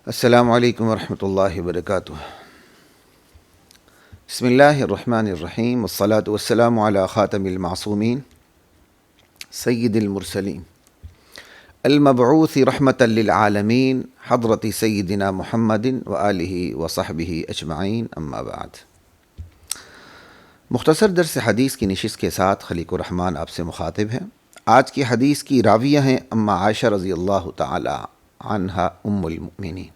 السلام علیکم ورحمۃ اللہ وبرکاتہ۔ بسم اللہ الرحمن الرحیم، والصلاة والسلام علی خاتم المعصومین سید المرسلین المبعوث رحمۃ للعالمین حضرت سیدنا محمد وآلہ وصحبہ اجمعین، اما بعد۔ مختصر درس حدیث کی نشست کے ساتھ خلیق الرحمن آپ سے مخاطب ہیں۔ آج کی حدیث کی راویہ ہیں اما عائشہ رضی اللہ تعالی عنہا ام المؤمنین،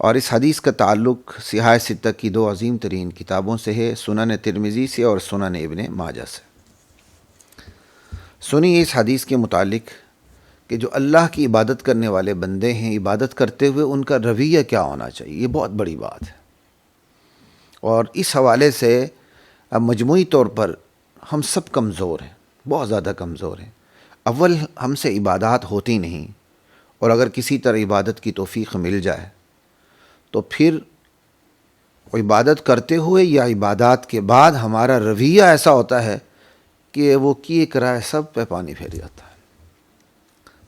اور اس حدیث کا تعلق صحاح ستہ کی دو عظیم ترین کتابوں سے ہے، سنن ترمذی سے اور سنن ابن ماجہ سے۔ سنیے اس حدیث کے متعلق کہ جو اللہ کی عبادت کرنے والے بندے ہیں، عبادت کرتے ہوئے ان کا رویہ کیا ہونا چاہیے، یہ بہت بڑی بات ہے۔ اور اس حوالے سے اب مجموعی طور پر ہم سب کمزور ہیں، بہت زیادہ کمزور ہیں۔ اول ہم سے عبادات ہوتی نہیں، اور اگر کسی طرح عبادت کی توفیق مل جائے تو پھر عبادت کرتے ہوئے یا عبادات کے بعد ہمارا رویہ ایسا ہوتا ہے کہ وہ کیے کرائے سب پہ پانی پھیر جاتا ہے۔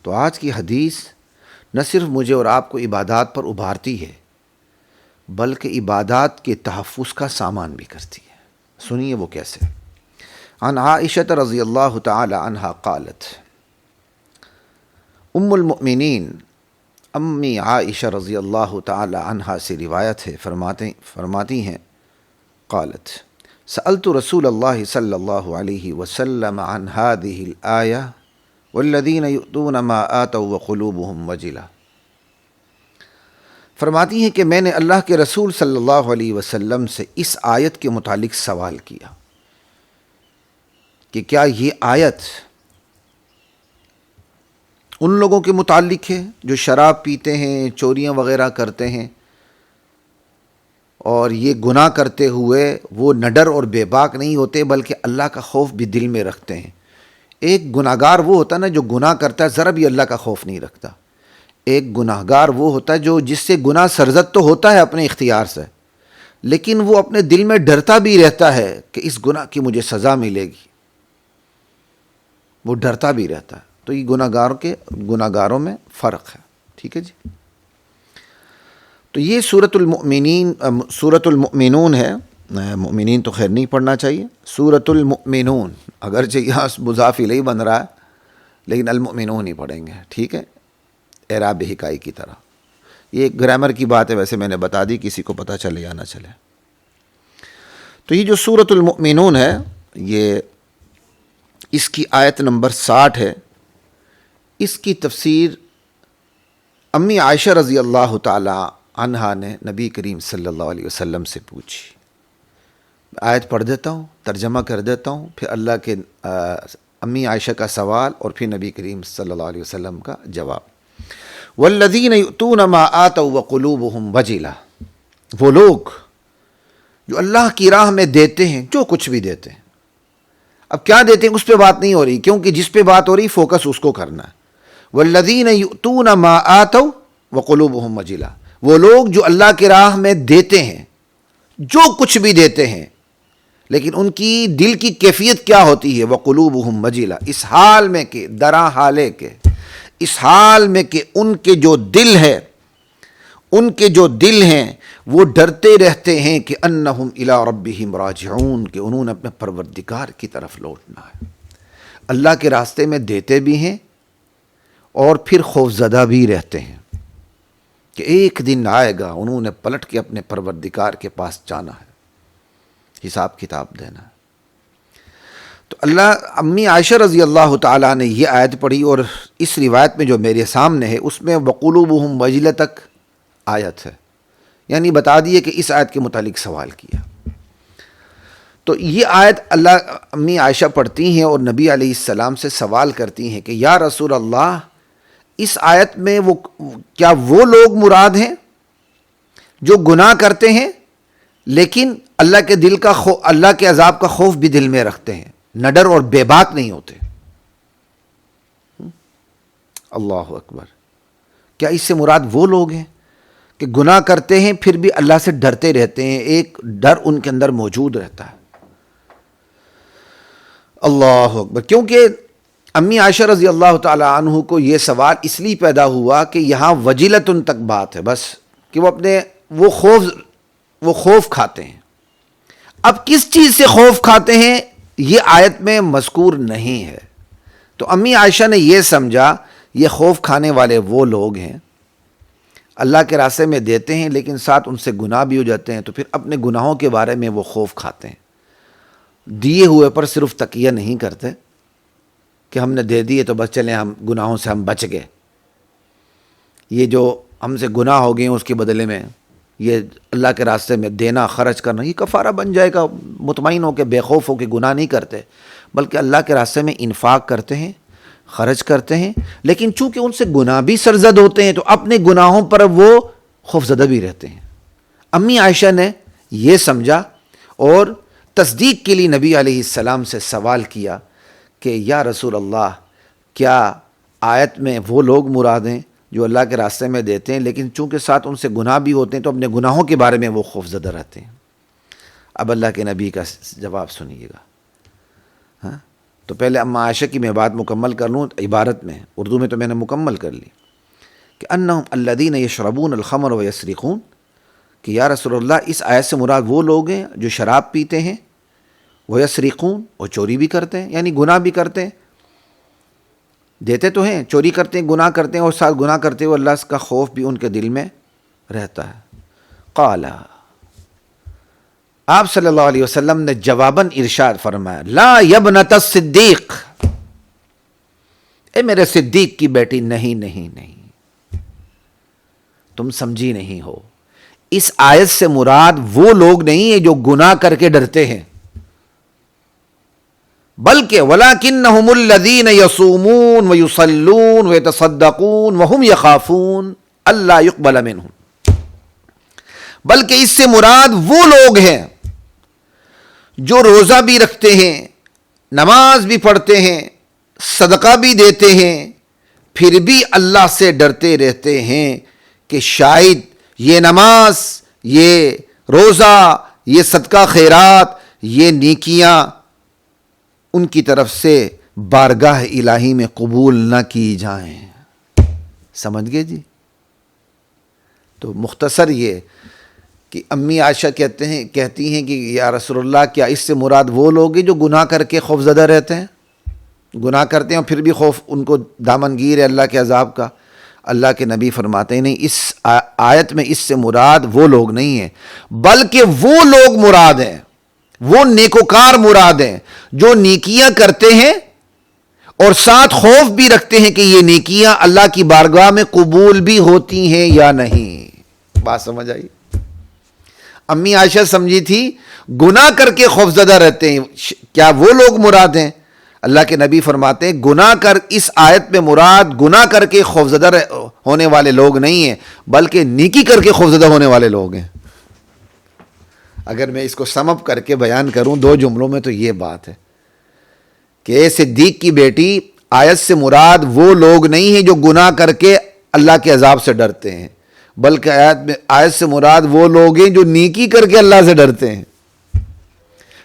تو آج کی حدیث نہ صرف مجھے اور آپ کو عبادات پر ابھارتی ہے، بلکہ عبادات کے تحفظ کا سامان بھی کرتی ہے۔ سنیے وہ کیسے۔ عن عائشہ رضی اللہ تعالی عنہا قالت، ام المؤمنین امی عائشہ رضی اللہ تعالی عنہا سے روایت ہے، فرماتی ہیں قالت سألت رسول اللہ صلی اللہ علیہ وسلم عن هذه الآية والذین یؤتون ما آتوا وقلوبهم وجلة۔ فرماتی ہیں کہ میں نے اللہ کے رسول صلی اللہ علیہ وسلم سے اس آیت کے متعلق سوال کیا کہ کیا یہ آیت ان لوگوں کے متعلق ہے جو شراب پیتے ہیں، چوریاں وغیرہ کرتے ہیں، اور یہ گناہ کرتے ہوئے وہ نڈر اور بے باک نہیں ہوتے بلکہ اللہ کا خوف بھی دل میں رکھتے ہیں۔ ایک گناہ گار وہ ہوتا ہے نا جو گناہ کرتا ہے ذرا بھی اللہ کا خوف نہیں رکھتا۔ ایک گناہ گار وہ ہوتا ہے جو جس سے گناہ سرزد تو ہوتا ہے اپنے اختیار سے، لیکن وہ اپنے دل میں ڈرتا بھی رہتا ہے کہ اس گناہ کی مجھے سزا ملے گی، وہ ڈرتا بھی رہتا ہے۔ تو یہ گناہ گاروں میں فرق ہے، ٹھیک ہے جی۔ تو یہ سورۃ المؤمنون ہے، مؤمنین تو خیر نہیں پڑھنا چاہیے، سورۃ المؤمنون، اگرچہ یہاں مضاف الیہ بن رہا ہے لیکن المؤمنون ہی پڑھیں گے، ٹھیک ہے، اعراب حکائی کی طرح۔ یہ ایک گرامر کی بات ہے، ویسے میں نے بتا دی، کسی کو پتہ چلے یا نہ چلے۔ تو یہ جو سورۃ المؤمنون ہے، یہ اس کی آیت نمبر 60 ہے۔ اس کی تفسیر امی عائشہ رضی اللہ تعالی عنہا نے نبی کریم صلی اللہ علیہ وسلم سے پوچھی۔ آیت پڑھ دیتا ہوں، ترجمہ کر دیتا ہوں، پھر اللہ کے امی عائشہ کا سوال اور پھر نبی کریم صلی اللہ علیہ وسلم کا جواب۔ والذین یؤتون ما آتوا وقلوبهم وجلہ، وہ لوگ جو اللہ کی راہ میں دیتے ہیں جو کچھ بھی دیتے ہیں۔ اب کیا دیتے ہیں اس پہ بات نہیں ہو رہی، کیونکہ جس پہ بات ہو رہی فوکس اس کو کرنا ہے۔ والذین یؤتون ما آتوا وقلوبهم وجلہ، وہ لوگ جو اللہ کی راہ میں دیتے ہیں، جو کچھ بھی دیتے ہیں، لیکن ان کی دل کی کیفیت کیا ہوتی ہے؟ وقلوبهم وجلہ، اس حال میں کہ درا حالے کے، اس حال میں کہ ان کے جو دل ہیں وہ ڈرتے رہتے ہیں کہ انہم الی ربہم راجعون، کہ انہوں نے اپنے پروردگار کی طرف لوٹنا ہے۔ اللہ کے راستے میں دیتے بھی ہیں اور پھر خوفزدہ بھی رہتے ہیں کہ ایک دن آئے گا انہوں نے پلٹ کے اپنے پروردگار کے پاس جانا ہے، حساب کتاب دینا ہے۔ تو امی عائشہ رضی اللہ تعالیٰ نے یہ آیت پڑھی، اور اس روایت میں جو میرے سامنے ہے اس میں وقلوبہم وجلہ تک آیت ہے، یعنی بتا دیے کہ اس آیت کے متعلق سوال کیا۔ تو یہ آیت امی عائشہ پڑھتی ہیں اور نبی علیہ السلام سے سوال کرتی ہیں کہ یا رسول اللہ، اس آیت میں کیا وہ لوگ مراد ہیں جو گناہ کرتے ہیں لیکن اللہ کے عذاب کا خوف بھی دل میں رکھتے ہیں، نڈر اور بے باک نہیں ہوتے؟ اللہ اکبر! کیا اس سے مراد وہ لوگ ہیں کہ گناہ کرتے ہیں پھر بھی اللہ سے ڈرتے رہتے ہیں، ایک ڈر ان کے اندر موجود رہتا ہے؟ اللہ اکبر! کیونکہ امی عائشہ رضی اللہ تعالی عنہ کو یہ سوال اس لیے پیدا ہوا کہ یہاں وجلتن تک بات ہے بس، کہ وہ خوف کھاتے ہیں. اب کس چیز سے خوف کھاتے ہیں یہ آیت میں مذکور نہیں ہے. تو امی عائشہ نے یہ سمجھا یہ خوف کھانے والے وہ لوگ ہیں اللہ کے راستے میں دیتے ہیں لیکن ساتھ ان سے گناہ بھی ہو جاتے ہیں، تو پھر اپنے گناہوں کے بارے میں وہ خوف کھاتے ہیں. دیے ہوئے پر صرف تکیہ نہیں کرتے کہ ہم نے دے دیے تو بس چلیں ہم گناہوں سے ہم بچ گئے. یہ جو ہم سے گناہ ہو گئے ہیں اس کے بدلے میں یہ اللہ کے راستے میں دینا، خرچ کرنا، یہ کفارہ بن جائے گا. مطمئن ہو کے بے خوف ہو کے گناہ نہیں کرتے، بلکہ اللہ کے راستے میں انفاق کرتے ہیں، خرچ کرتے ہیں، لیکن چونکہ ان سے گناہ بھی سرزد ہوتے ہیں تو اپنے گناہوں پر وہ خوف زدہ بھی رہتے ہیں. امی عائشہ نے یہ سمجھا اور تصدیق کے لیے نبی علیہ السلام سے سوال کیا کہ یا رسول اللہ، کیا آیت میں وہ لوگ مراد ہیں جو اللہ کے راستے میں دیتے ہیں لیکن چونکہ ساتھ ان سے گناہ بھی ہوتے ہیں تو اپنے گناہوں کے بارے میں وہ خوف زدہ رہتے ہیں؟ اب اللہ کے نبی کا جواب سنیے گا. ہاں، تو پہلے اما عائشہ کی میں بات مکمل کر لوں عبارت میں، اردو میں تو میں نے مکمل کر لی، کہ انہم الذین یشربون الخمر ویسرقون، کہ یا رسول اللہ اس آیت سے مراد وہ لوگ ہیں جو شراب پیتے ہیں، ویسرقون، اور چوری بھی کرتے ہیں، یعنی گناہ بھی کرتے ہیں. دیتے تو ہیں، چوری کرتے ہیں، گناہ کرتے ہیں، اور ساتھ گناہ کرتے ہوئے اللہ کا خوف بھی ان کے دل میں رہتا ہے. قال، آپ صلی اللہ علیہ وسلم نے جواباً ارشاد فرمایا، لا یبنت الصدیق، اے میرے صدیق کی بیٹی، نہیں نہیں نہیں، تم سمجھی نہیں ہو. اس آیت سے مراد وہ لوگ نہیں ہیں جو گناہ کر کے ڈرتے ہیں، بلکہ وَلَكِنَّهُمُ الَّذِينَ يَصُومُونَ وَيُصَلُّونَ وَيَتَصَدَّقُونَ وَهُمْ يَخَافُونَ أَلَّا يُقْبَلَ مِنْهُمْ، بلکہ اس سے مراد وہ لوگ ہیں جو روزہ بھی رکھتے ہیں، نماز بھی پڑھتے ہیں، صدقہ بھی دیتے ہیں، پھر بھی اللہ سے ڈرتے رہتے ہیں کہ شاید یہ نماز، یہ روزہ، یہ صدقہ خیرات، یہ نیکیاں ان کی طرف سے بارگاہ الہی میں قبول نہ کی جائیں. سمجھ گئے جی؟ تو مختصر یہ کہ امی عائشہ کہتی ہیں کہ یا رسول اللہ، کیا اس سے مراد وہ لوگ ہیں جو گناہ کر کے خوف زدہ رہتے ہیں، گناہ کرتے ہیں اور پھر بھی خوف ان کو دامنگیر ہے اللہ کے عذاب کا؟ اللہ کے نبی فرماتے ہیں نہیں، اس آیت میں اس سے مراد وہ لوگ نہیں ہیں، بلکہ وہ لوگ مراد ہیں، وہ نیکوکار مراد ہیں جو نیکیاں کرتے ہیں اور ساتھ خوف بھی رکھتے ہیں کہ یہ نیکیاں اللہ کی بارگاہ میں قبول بھی ہوتی ہیں یا نہیں. بات سمجھ آئی؟ امی عائشہ سمجھی تھی گناہ کر کے خوف زدہ رہتے ہیں، کیا وہ لوگ مراد ہیں؟ اللہ کے نبی فرماتے ہیں گناہ کر، اس آیت میں مراد گناہ کر کے خوف زدہ ہونے والے لوگ نہیں ہیں، بلکہ نیکی کر کے خوف زدہ ہونے والے لوگ ہیں. اگر میں اس کو سم اپ کر کے بیان کروں دو جملوں میں تو یہ بات ہے کہ اے صدیق کی بیٹی، آیت سے مراد وہ لوگ نہیں ہیں جو گناہ کر کے اللہ کے عذاب سے ڈرتے ہیں، بلکہ آیت سے مراد وہ لوگ ہیں جو نیکی کر کے اللہ سے ڈرتے ہیں.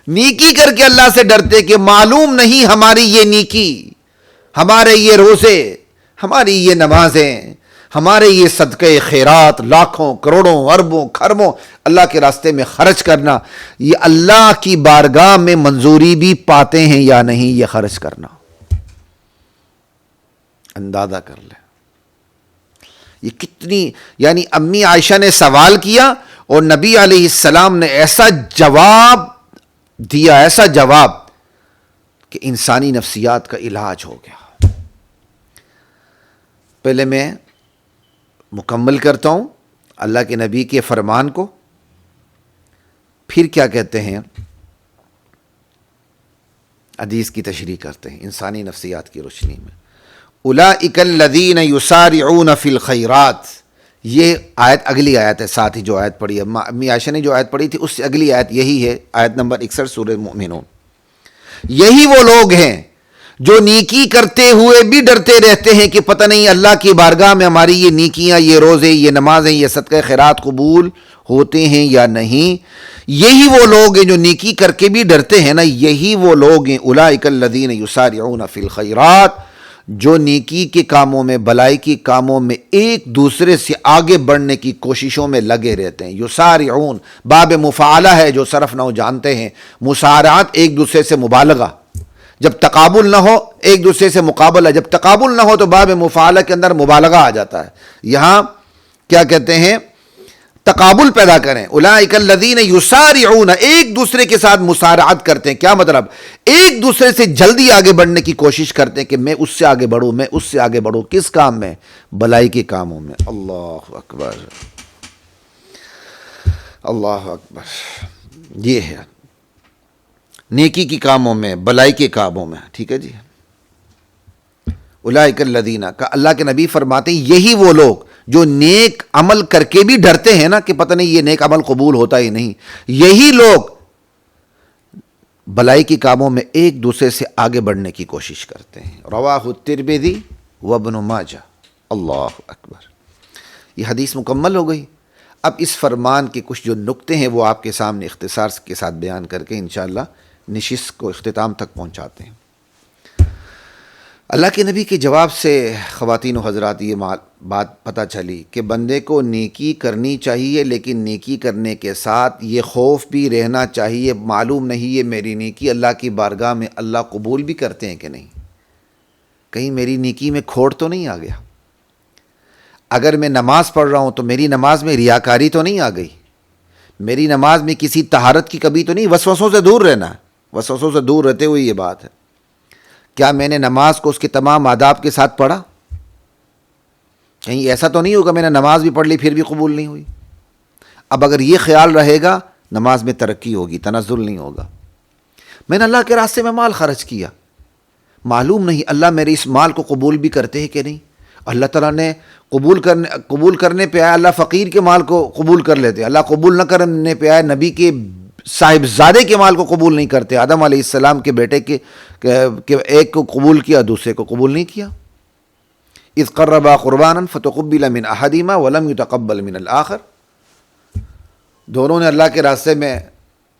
نیکی کر کے اللہ سے ڈرتے کہ معلوم نہیں ہماری یہ نیکی، ہمارے یہ روزے، ہماری یہ نمازیں، ہمارے یہ صدقہ خیرات، لاکھوں کروڑوں اربوں خربوں اللہ کے راستے میں خرچ کرنا، یہ اللہ کی بارگاہ میں منظوری بھی پاتے ہیں یا نہیں یہ خرچ کرنا. اندازہ کر لیں یہ کتنی، یعنی امی عائشہ نے سوال کیا اور نبی علیہ السلام نے ایسا جواب دیا، ایسا جواب کہ انسانی نفسیات کا علاج ہو گیا. پہلے میں مکمل کرتا ہوں اللہ کے نبی کے فرمان کو، پھر کیا کہتے ہیں حدیث کی تشریح کرتے ہیں انسانی نفسیات کی روشنی میں. اولئک الذین یسارعون فی الخیرات، یہ آیت اگلی آیت ہے، ساتھ ہی جو آیت پڑھی ہے امی عائشہ نے جو آیت پڑھی تھی اس سے اگلی آیت یہی ہے، آیت نمبر 61 سورہ المؤمنون. یہی وہ لوگ ہیں جو نیکی کرتے ہوئے بھی ڈرتے رہتے ہیں کہ پتہ نہیں اللہ کی بارگاہ میں ہماری یہ نیکیاں، یہ روزے، یہ نمازیں، یہ صدقہ خیرات قبول ہوتے ہیں یا نہیں. یہی وہ لوگ ہیں جو نیکی کر کے بھی ڈرتے ہیں نا، یہی وہ لوگ ہیں اولئک الذین یسارعون فی الخیرات، جو نیکی کے کاموں میں، بلائی کے کاموں میں ایک دوسرے سے آگے بڑھنے کی کوششوں میں لگے رہتے ہیں. یسارعون باب مفعلہ ہے جو صرف نحو جانتے ہیں. مسارعت ایک دوسرے سے مبالغہ، جب تقابل نہ ہو ایک دوسرے سے مقابلہ، جب تقابل نہ ہو تو باب مفعلہ کے اندر مبالغہ آ جاتا ہے. یہاں کیا کہتے ہیں؟ تقابل پیدا کریں. اولئک الذین یسارعون، ایک دوسرے کے ساتھ مسارعت کرتے ہیں. کیا مطلب؟ ایک دوسرے سے جلدی آگے بڑھنے کی کوشش کرتے ہیں کہ میں اس سے آگے بڑھوں، میں اس سے آگے بڑھوں. کس کام میں؟ بلائی کے کاموں میں. اللہ اکبر، اللہ اکبر. یہ ہے نیکی کی کاموں میں، بلائی کے کاموں میں. ٹھیک ہے جی. اولئک الذین، اللہ کے نبی فرماتے ہیں یہی وہ لوگ جو نیک عمل کر کے بھی ڈرتے ہیں نا کہ پتہ نہیں یہ نیک عمل قبول ہوتا ہی نہیں، یہی لوگ بلائی کے کاموں میں ایک دوسرے سے آگے بڑھنے کی کوشش کرتے ہیں. رواہ الترمذی وابن ماجہ. اللہ اکبر. یہ حدیث مکمل ہو گئی. اب اس فرمان کے کچھ جو نکتے ہیں وہ آپ کے سامنے اختصار کے ساتھ بیان کر کے انشاءاللہ نشست کو اختتام تک پہنچاتے ہیں. اللہ کے نبی کے جواب سے خواتین و حضرات یہ بات پتہ چلی کہ بندے کو نیکی کرنی چاہیے، لیکن نیکی کرنے کے ساتھ یہ خوف بھی رہنا چاہیے، معلوم نہیں یہ میری نیکی اللہ کی بارگاہ میں اللہ قبول بھی کرتے ہیں کہ نہیں. کہیں میری نیکی میں کھوٹ تو نہیں آ گیا. اگر میں نماز پڑھ رہا ہوں تو میری نماز میں ریاکاری تو نہیں آ گئی، میری نماز میں کسی طہارت کی کمی تو نہیں. وسوسوں سے دور رہنا ہے. وسوسوں سے دور رہتے ہوئے یہ بات ہے. کیا میں نے نماز کو اس کے تمام آداب کے ساتھ پڑھا؟ کہیں ایسا تو نہیں ہوگا میں نے نماز بھی پڑھ لی پھر بھی قبول نہیں ہوئی. اب اگر یہ خیال رہے گا نماز میں ترقی ہوگی، تنزل نہیں ہوگا. میں نے اللہ کے راستے میں مال خرچ کیا، معلوم نہیں اللہ میرے اس مال کو قبول بھی کرتے ہیں کہ نہیں. اللہ تعالیٰ نے قبول کرنے پہ آیا، اللہ فقیر کے مال کو قبول کر لیتے. اللہ قبول نہ کرنے پہ آیا، نبی کے صاحبزادے کے مال کو قبول نہیں کرتے. آدم علیہ السلام کے بیٹے کے ایک کو قبول کیا، دوسرے کو قبول نہیں کیا. اذ قربا قربانا فتقبل من احدہما ولم يتقبل من الآخر. دونوں نے اللہ کے راستے میں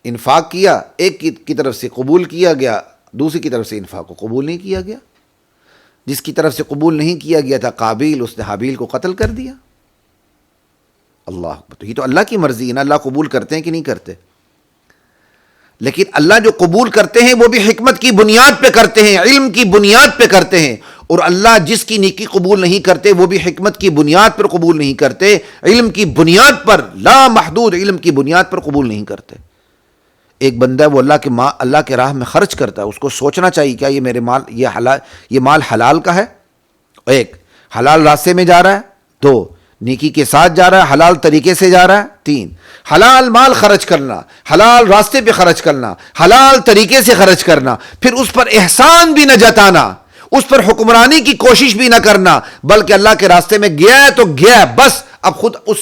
انفاق کیا، ایک کی طرف سے قبول کیا گیا، دوسری کی طرف سے انفاق کو قبول نہیں کیا گیا. جس کی طرف سے قبول نہیں کیا گیا تھا قابیل، اس نے حابیل کو قتل کر دیا. اللہ، یہ تو اللہ کی مرضی ہے نا. اللہ قبول کرتے ہیں کہ نہیں کرتے؟ لیکن اللہ جو قبول کرتے ہیں وہ بھی حکمت کی بنیاد پہ کرتے ہیں، علم کی بنیاد پہ کرتے ہیں. اور اللہ جس کی نیکی قبول نہیں کرتے وہ بھی حکمت کی بنیاد پر قبول نہیں کرتے، علم کی بنیاد پر، لا محدود علم کی بنیاد پر قبول نہیں کرتے. ایک بندہ ہے وہ اللہ کے راہ میں خرچ کرتا ہے، اس کو سوچنا چاہیے کیا یہ میرے مال، یہ مال حلال کا ہے؟ ایک، حلال راستے میں جا رہا ہے. دو، نیکی کے ساتھ جا رہا ہے، حلال طریقے سے جا رہا ہے. تین، حلال مال خرچ کرنا، حلال راستے پہ خرچ کرنا، حلال طریقے سے خرچ کرنا، پھر اس پر احسان بھی نہ جتانا، اس پر حکمرانی کی کوشش بھی نہ کرنا، بلکہ اللہ کے راستے میں گیا ہے تو گیا ہے بس. اب خود اس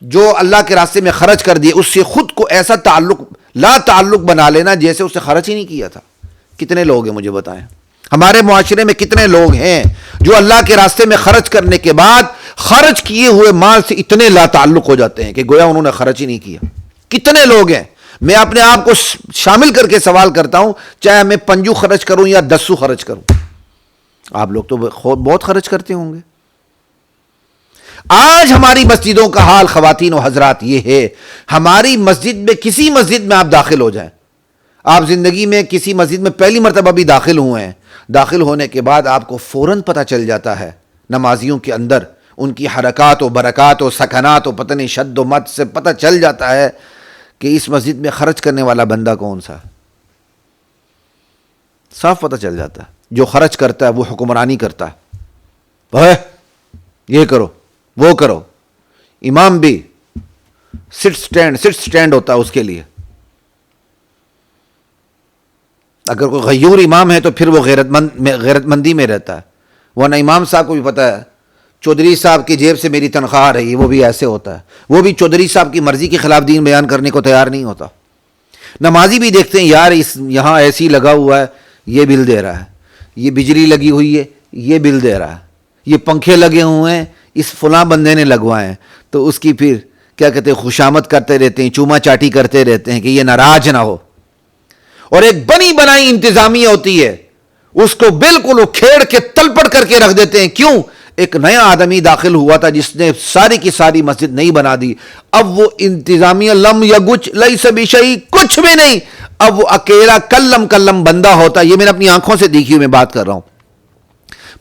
جو اللہ کے راستے میں خرچ کر دیے اس سے خود کو ایسا لا تعلق بنا لینا جیسے اس نے خرچ ہی نہیں کیا تھا. کتنے لوگ ہیں مجھے بتائیں، ہمارے معاشرے میں کتنے لوگ ہیں جو اللہ کے راستے میں خرچ کرنے کے بعد خرچ کیے ہوئے مال سے اتنے لا تعلق ہو جاتے ہیں کہ گویا انہوں نے خرچ ہی نہیں کیا. کتنے لوگ ہیں؟ میں اپنے آپ کو شامل کر کے سوال کرتا ہوں، چاہے میں 5 خرچ کروں یا 10 خرچ کروں. آپ لوگ تو بہت خرچ کرتے ہوں گے. آج ہماری مسجدوں کا حال خواتین و حضرات یہ ہے، ہماری مسجد میں، کسی مسجد میں آپ داخل ہو جائیں، آپ زندگی میں کسی مسجد میں پہلی مرتبہ بھی داخل ہوئے ہیں، داخل ہونے کے بعد آپ کو فوراً پتہ چل جاتا ہے نمازیوں کے اندر ان کی حرکات و برکات و سکنات و پتہ نہیں شد و مد سے پتہ چل جاتا ہے کہ اس مسجد میں خرچ کرنے والا بندہ کون سا. صاف پتہ چل جاتا ہے. جو خرچ کرتا ہے وہ حکمرانی کرتا ہے، یہ کرو وہ کرو. امام بھی سٹ سٹینڈ ہوتا ہے اس کے لیے. اگر کوئی غیور امام ہے تو پھر وہ غیرت مندی میں رہتا ہے. ورنہ امام صاحب کو بھی پتہ ہے چودھری صاحب کی جیب سے میری تنخواہ آ رہی ہے، وہ بھی ایسے ہوتا ہے. وہ بھی چودھری صاحب کی مرضی کے خلاف دین بیان کرنے کو تیار نہیں ہوتا. نمازی بھی دیکھتے ہیں یار یہاں ایسی لگا ہوا ہے، یہ بل دے رہا ہے، یہ بجلی لگی ہوئی ہے یہ بل دے رہا ہے، یہ پنکھے لگے ہوئے ہیں اس فلاں بندے نے لگوائے ہیں، تو اس کی پھر کیا کہتے ہیں خوشامد کرتے رہتے ہیں، چوما چاٹی کرتے رہتے ہیں کہ یہ ناراض نہ ہو. اور ایک بنی بنائی انتظامیہ ہوتی ہے، اس کو بالکل کھیڑ کے تلپٹ کر کے رکھ دیتے ہیں. کیوں؟ ایک نیا آدمی داخل ہوا تھا جس نے ساری کی ساری مسجد نہیں بنا دی. اب وہ انتظامیہ لم یگچ لیس بشیء، کچھ بھی نہیں. اب وہ اکیلا کلم بندہ ہوتا. یہ میں نے اپنی آنکھوں سے دیکھی ہوئی میں بات کر رہا ہوں.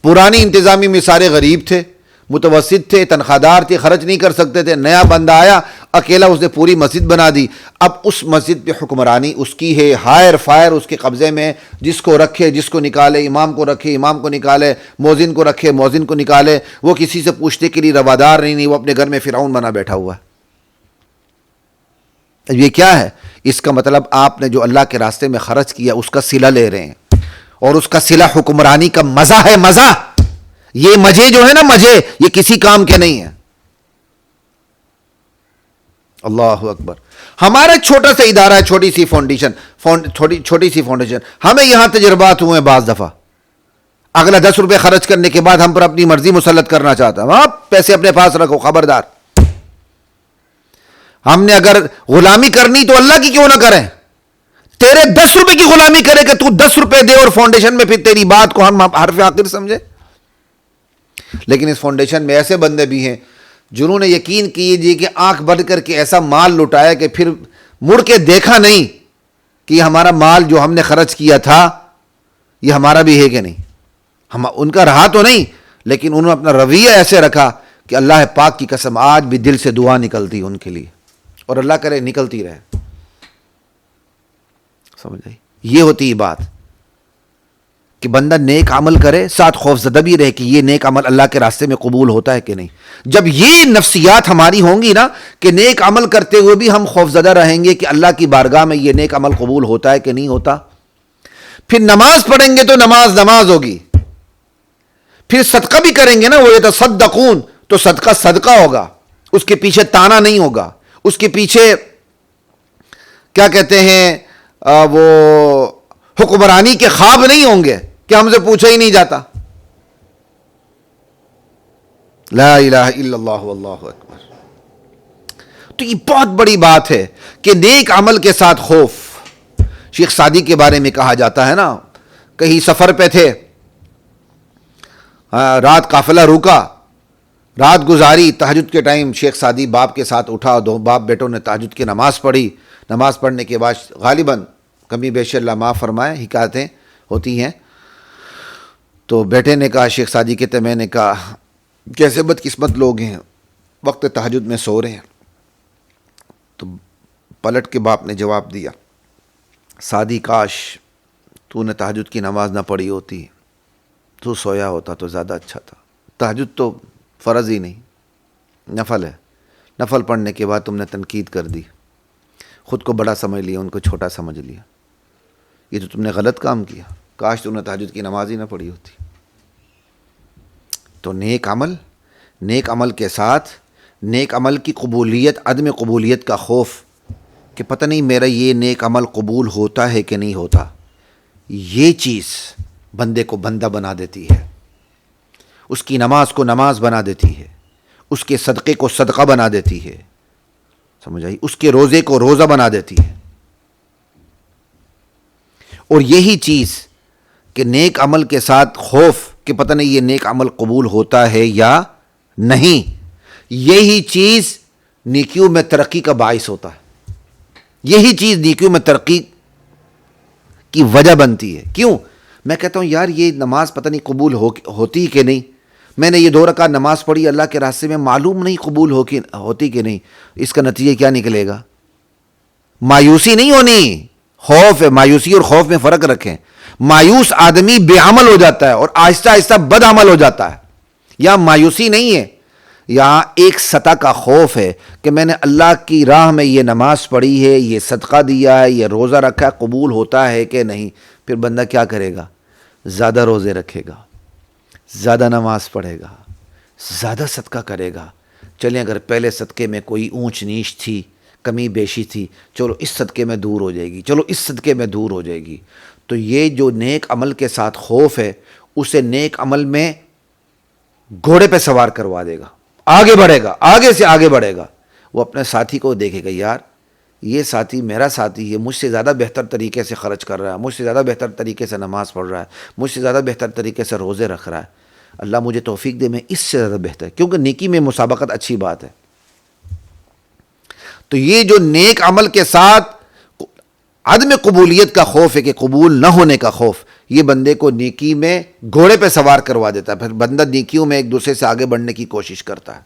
پرانی انتظامیہ میں سارے غریب تھے، متوسط تھے، تنخواہ دار تھے، خرچ نہیں کر سکتے تھے. نیا بندہ آیا اکیلا، اس نے پوری مسجد بنا دی. اب اس مسجد پہ حکمرانی اس کی ہے، ہائر فائر اس کے قبضے میں، جس کو رکھے جس کو نکالے، امام کو رکھے امام کو نکالے، مؤذن کو رکھے مؤذن کو نکالے. وہ کسی سے پوچھنے کے لیے روادار نہیں، وہ اپنے گھر میں فرعون بنا بیٹھا ہوا ہے. اب یہ کیا ہے؟ اس کا مطلب آپ نے جو اللہ کے راستے میں خرچ کیا اس کا صلہ لے رہے ہیں، اور اس کا صلہ حکمرانی کا مزہ ہے. مزہ، یہ مزے جو ہے نا، مزے یہ کسی کام کے نہیں ہیں. اللہ اکبر. ہمارا چھوٹا سا ادارہ ہے، چھوٹی سی فاؤنڈیشن، ہمیں یہاں تجربات ہوئے ہیں بعض دفعہ. اگلا 10 روپے خرچ کرنے کے بعد ہم پر اپنی مرضی مسلط کرنا چاہتا ہے. آپ پیسے اپنے پاس رکھو، خبردار. ہم نے اگر غلامی کرنی تو اللہ کی کیوں نہ کریں؟ تیرے 10 روپے کی غلامی کرے کہ تو 10 روپے دے، اور فاؤنڈیشن میں پھر تیری بات کو ہم حرف آخر سمجھے. لیکن اس فاؤنڈیشن میں ایسے بندے بھی ہیں جنہوں نے یقین کیجیے کہ آنکھ بند کر کے ایسا مال لٹایا کہ پھر مڑ کے دیکھا نہیں کہ یہ ہمارا مال جو ہم نے خرچ کیا تھا یہ ہمارا بھی ہے کہ نہیں. ان کا رہا تو نہیں، لیکن انہوں نے اپنا رویہ ایسے رکھا کہ اللہ پاک کی قسم آج بھی دل سے دعا نکلتی ان کے لیے، اور اللہ کرے نکلتی رہے. سمجھ آئی؟ یہ ہوتی ہے بات کہ بندہ نیک عمل کرے، ساتھ خوف زدہ بھی رہے کہ یہ نیک عمل اللہ کے راستے میں قبول ہوتا ہے کہ نہیں. جب یہ نفسیات ہماری ہوں گی نا کہ نیک عمل کرتے ہوئے بھی ہم خوف زدہ رہیں گے کہ اللہ کی بارگاہ میں یہ نیک عمل قبول ہوتا ہے کہ نہیں ہوتا. پھر نماز پڑھیں گے تو نماز ہوگی. پھر صدقہ بھی کریں گے نا، وہ یتصدقون، تو صدقہ ہوگا. اس کے پیچھے تانا نہیں ہوگا، اس کے پیچھے کیا کہتے ہیں وہ حکمرانی کے خواب نہیں ہوں گے کہ ہم سے پوچھا ہی نہیں جاتا. لا الہ الا اللہ واللہ اکبر. تو یہ بہت بڑی بات ہے کہ نیک عمل کے ساتھ خوف. شیخ سعدی کے بارے میں کہا جاتا ہے نا، کہیں سفر پہ تھے، رات قافلہ رکا، رات گزاری. تہجد کے ٹائم شیخ سعدی باپ کے ساتھ اٹھا، 2 باپ بیٹوں نے تہجد کی نماز پڑھی. نماز پڑھنے کے بعد غالباً کمی بیش اللہ معاف فرمائے حکایتیں ہوتی ہیں، تو بیٹے نے کہا، شیخ سعدی کہتے میں نے کہا کیسے بدقسمت لوگ ہیں، وقت تہجد میں سو رہے ہیں. تو پلٹ کے باپ نے جواب دیا، سعدی کاش تو نے تہجد کی نماز نہ پڑھی ہوتی، تو سویا ہوتا تو زیادہ اچھا تھا. تہجد تو فرض ہی نہیں، نفل ہے. نفل پڑھنے کے بعد تم نے تنقید کر دی، خود کو بڑا سمجھ لیا، ان کو چھوٹا سمجھ لیا. یہ تو تم نے غلط کام کیا، کاش تم نے تہجد کی نماز ہی نہ پڑھی ہوتی. تو نیک عمل کے ساتھ نیک عمل کی قبولیت، عدم قبولیت کا خوف کہ پتہ نہیں میرا یہ نیک عمل قبول ہوتا ہے کہ نہیں ہوتا. یہ چیز بندے کو بندہ بنا دیتی ہے، اس کی نماز کو نماز بنا دیتی ہے، اس کے صدقے کو صدقہ بنا دیتی ہے. سمجھ آئی؟ اس کے روزے کو روزہ بنا دیتی ہے. اور یہی چیز کہ نیک عمل کے ساتھ خوف کہ پتہ نہیں یہ نیک عمل قبول ہوتا ہے یا نہیں، یہی چیز نیکیوں میں ترقی کا باعث ہوتا ہے. یہی چیز نیکیوں میں ترقی کی وجہ بنتی ہے. کیوں؟ میں کہتا ہوں یار یہ نماز پتہ نہیں قبول ہوتی کہ نہیں، میں نے یہ 2 رکعت نماز پڑھی اللہ کے راستے میں، معلوم نہیں قبول ہوتی کہ نہیں. اس کا نتیجہ کیا نکلے گا؟ مایوسی نہیں ہونی، خوف ہے. مایوسی اور خوف میں فرق رکھیں. مایوس آدمی بے عمل ہو جاتا ہے اور آہستہ آہستہ بد عمل ہو جاتا ہے. یہاں مایوسی نہیں ہے، یہاں ایک سطح کا خوف ہے کہ میں نے اللہ کی راہ میں یہ نماز پڑھی ہے، یہ صدقہ دیا ہے، یہ روزہ رکھا ہے، قبول ہوتا ہے کہ نہیں. پھر بندہ کیا کرے گا؟ زیادہ روزے رکھے گا، زیادہ نماز پڑھے گا، زیادہ صدقہ کرے گا. چلیں اگر پہلے صدقے میں کوئی اونچ نیچ تھی، کمی بیشی تھی، چلو اس صدقے میں دور ہو جائے گی، چلو اس صدقے میں دور ہو جائے گی. تو یہ جو نیک عمل کے ساتھ خوف ہے اسے نیک عمل میں گھوڑے پہ سوار کروا دے گا، آگے بڑھے گا، آگے سے آگے بڑھے گا. وہ اپنے ساتھی کو دیکھے گا، یار یہ ساتھی میرا ساتھی ہے، مجھ سے زیادہ بہتر طریقے سے خرچ کر رہا ہے، مجھ سے زیادہ بہتر طریقے سے نماز پڑھ رہا ہے، مجھ سے زیادہ بہتر طریقے سے روزے رکھ رہا ہے. اللہ مجھے توفیق دے میں اس سے زیادہ بہتر، کیونکہ نیکی میں مسابقت اچھی بات ہے. تو یہ جو نیک عمل کے ساتھ عدم قبولیت کا خوف ہے کہ قبول نہ ہونے کا خوف، یہ بندے کو نیکی میں گھوڑے پہ سوار کروا دیتا ہے. پھر بندہ نیکیوں میں ایک دوسرے سے آگے بڑھنے کی کوشش کرتا ہے.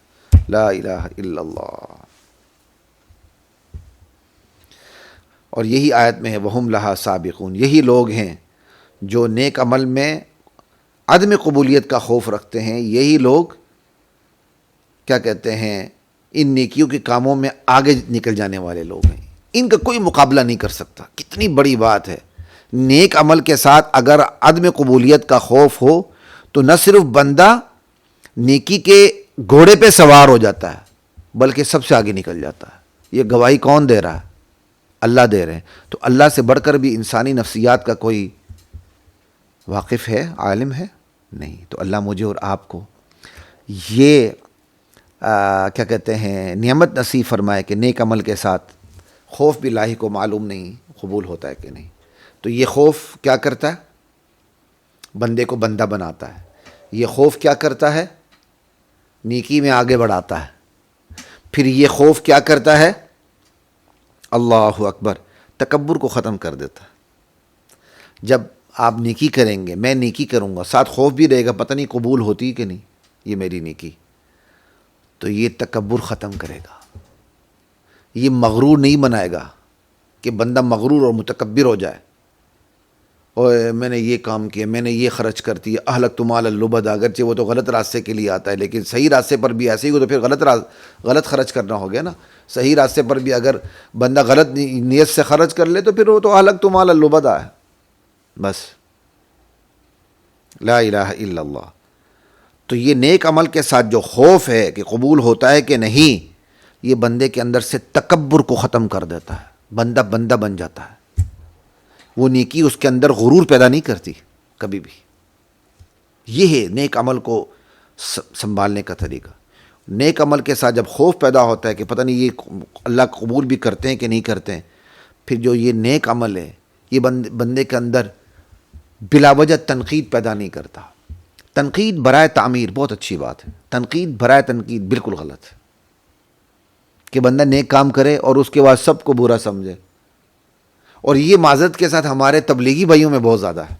لا الہ الا اللہ. اور یہی آیت میں ہے وَهُمْ لَهَا سَابِقُونَ. یہی لوگ ہیں جو نیک عمل میں عدم قبولیت کا خوف رکھتے ہیں. یہی لوگ کیا کہتے ہیں، ان نیکیوں کے کاموں میں آگے نکل جانے والے لوگ ہیں. ان کا کوئی مقابلہ نہیں کر سکتا. کتنی بڑی بات ہے. نیک عمل کے ساتھ اگر عدم قبولیت کا خوف ہو تو نہ صرف بندہ نیکی کے گھوڑے پہ سوار ہو جاتا ہے بلکہ سب سے آگے نکل جاتا ہے. یہ گواہی کون دے رہا ہے؟ اللہ دے رہے ہیں. تو اللہ سے بڑھ کر بھی انسانی نفسیات کا کوئی واقف ہے، عالم ہے؟ نہیں. تو اللہ مجھے اور آپ کو یہ کیا کہتے ہیں نعمت نصیب فرمائے کہ نیک عمل کے ساتھ خوف بھی لاحق کو معلوم نہیں قبول ہوتا ہے کہ نہیں. تو یہ خوف کیا کرتا ہے؟ بندے کو بندہ بناتا ہے. یہ خوف کیا کرتا ہے؟ نیکی میں آگے بڑھاتا ہے. پھر یہ خوف کیا کرتا ہے؟ اللہ اکبر، تکبر کو ختم کر دیتا ہے. جب آپ نیکی کریں گے، میں نیکی کروں گا، ساتھ خوف بھی رہے گا پتہ نہیں قبول ہوتی کہ نہیں یہ میری نیکی، تو یہ تکبر ختم کرے گا. یہ مغرور نہیں بنائے گا کہ بندہ مغرور اور متکبر ہو جائے. اور میں نے یہ کام کیا، میں نے یہ خرچ کر دیا، اہلکت مال اللبد. اگرچہ وہ تو غلط راستے کے لیے آتا ہے لیکن صحیح راستے پر بھی ایسے ہی ہو تو پھر غلط خرچ کرنا ہو گیا نا. صحیح راستے پر بھی اگر بندہ غلط نیت سے خرچ کر لے تو پھر وہ تو اہلکت مال اللبد ہے. بس لا الہ الا اللہ. تو یہ نیک عمل کے ساتھ جو خوف ہے کہ قبول ہوتا ہے کہ نہیں، یہ بندے کے اندر سے تکبر کو ختم کر دیتا ہے. بندہ بن جاتا ہے. وہ نیکی اس کے اندر غرور پیدا نہیں کرتی کبھی بھی. یہ ہے نیک عمل کو سنبھالنے کا طریقہ. نیک عمل کے ساتھ جب خوف پیدا ہوتا ہے کہ پتہ نہیں یہ اللہ قبول بھی کرتے ہیں کہ نہیں کرتے ہیں، پھر جو یہ نیک عمل ہے یہ بندے کے اندر بلا وجہ تنقید پیدا نہیں کرتا. تنقید برائے تعمیر بہت اچھی بات ہے. تنقید برائے تنقید بالکل غلط ہے کہ بندہ نیک کام کرے اور اس کے بعد سب کو برا سمجھے. اور یہ معذرت کے ساتھ ہمارے تبلیغی بھائیوں میں بہت زیادہ ہے.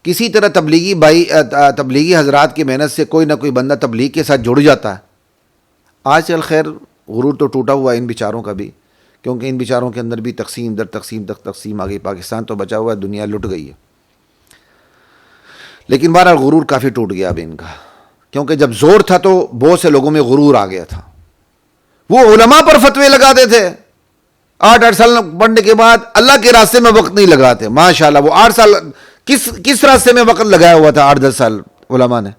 کسی طرح تبلیغی حضرات کی محنت سے کوئی نہ کوئی بندہ تبلیغ کے ساتھ جڑ جاتا ہے. آج کل خیر غرور تو ٹوٹا ہوا ہے ان بیچاروں کا بھی، کیونکہ ان بیچاروں کے اندر بھی تقسیم در تقسیم تک تقسیم آ گئی. پاکستان تو بچا ہوا ہے، دنیا لٹ گئی ہے. لیکن بہرحال غرور کافی ٹوٹ گیا اب ان کا، کیونکہ جب زور تھا تو بہت سے لوگوں میں غرور آ گیا تھا. وہ علماء پر فتوے لگاتے تھے، 8 سال پڑھنے کے بعد اللہ کے راستے میں وقت نہیں لگاتے. ماشاءاللہ وہ 8 سال کس راستے میں وقت لگایا ہوا تھا 8-10 سال علماء نے.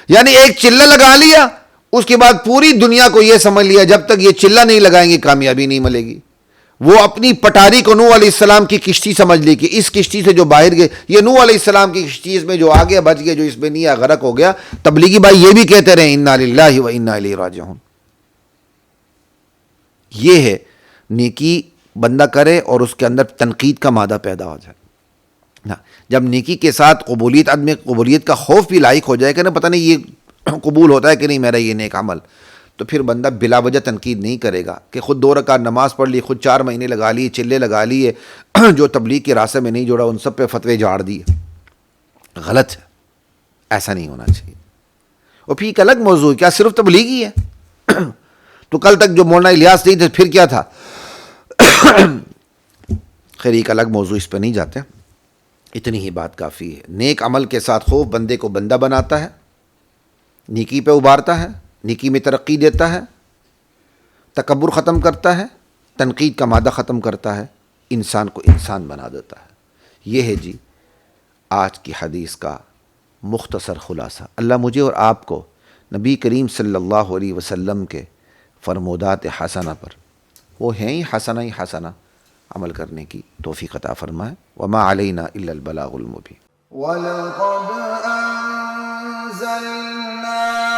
یعنی ایک چلہ لگا لیا، اس کے بعد پوری دنیا کو یہ سمجھ لیا جب تک یہ چلہ نہیں لگائیں گے کامیابی نہیں ملے گی. وہ اپنی پٹاری کو نوح علیہ السلام کی کشتی سمجھ لی کہ اس کشتی سے جو باہر گئے، یہ نوح علیہ السلام کی کشتی، اس میں جو آگے بچ گئے، جو اس میں نہیں غرق ہو گیا. تبلیغی بھائی یہ بھی کہتے رہے انا للہ و انا الیہ راجعون. یہ ہے نیکی بندہ کرے اور اس کے اندر تنقید کا مادہ پیدا ہو جائے. جب نیکی کے ساتھ قبولیت، عدم قبولیت کا خوف بھی لاحق ہو جائے کہ نا پتہ نہیں یہ قبول ہوتا ہے کہ نہیں میرا یہ نیک عمل، تو پھر بندہ بلا وجہ تنقید نہیں کرے گا کہ خود 2 رکعت نماز پڑھ لی، خود 4 مہینے لگا لیے، چلے لگا لیے، جو تبلیغ کے راستے میں نہیں جوڑا ان سب پہ فتوے جھاڑ دیے. غلط ہے، ایسا نہیں ہونا چاہیے. اور پھر ایک الگ موضوع ہے، کیا صرف تبلیغی ہے؟ تو کل تک جو مولانا الیاس نہیں تھے پھر کیا تھا؟ خیر ایک الگ موضوع، اس پہ نہیں جاتے. اتنی ہی بات کافی ہے. نیک عمل کے ساتھ خوف بندے کو بندہ بناتا ہے، نیکی پہ ابھارتا ہے، نیکی میں ترقی دیتا ہے، تکبر ختم کرتا ہے، تنقید کا مادہ ختم کرتا ہے، انسان کو انسان بنا دیتا ہے. یہ ہے جی آج کی حدیث کا مختصر خلاصہ. اللہ مجھے اور آپ کو نبی کریم صلی اللہ علیہ وسلم کے فرمودات حسنہ پر، وہ ہیں ہی حسنہ، عمل کرنے کی توفیق عطا فرمائے. وما علینا الا البلاغ المبین. وَلَقَدْ أَنزَلْنَا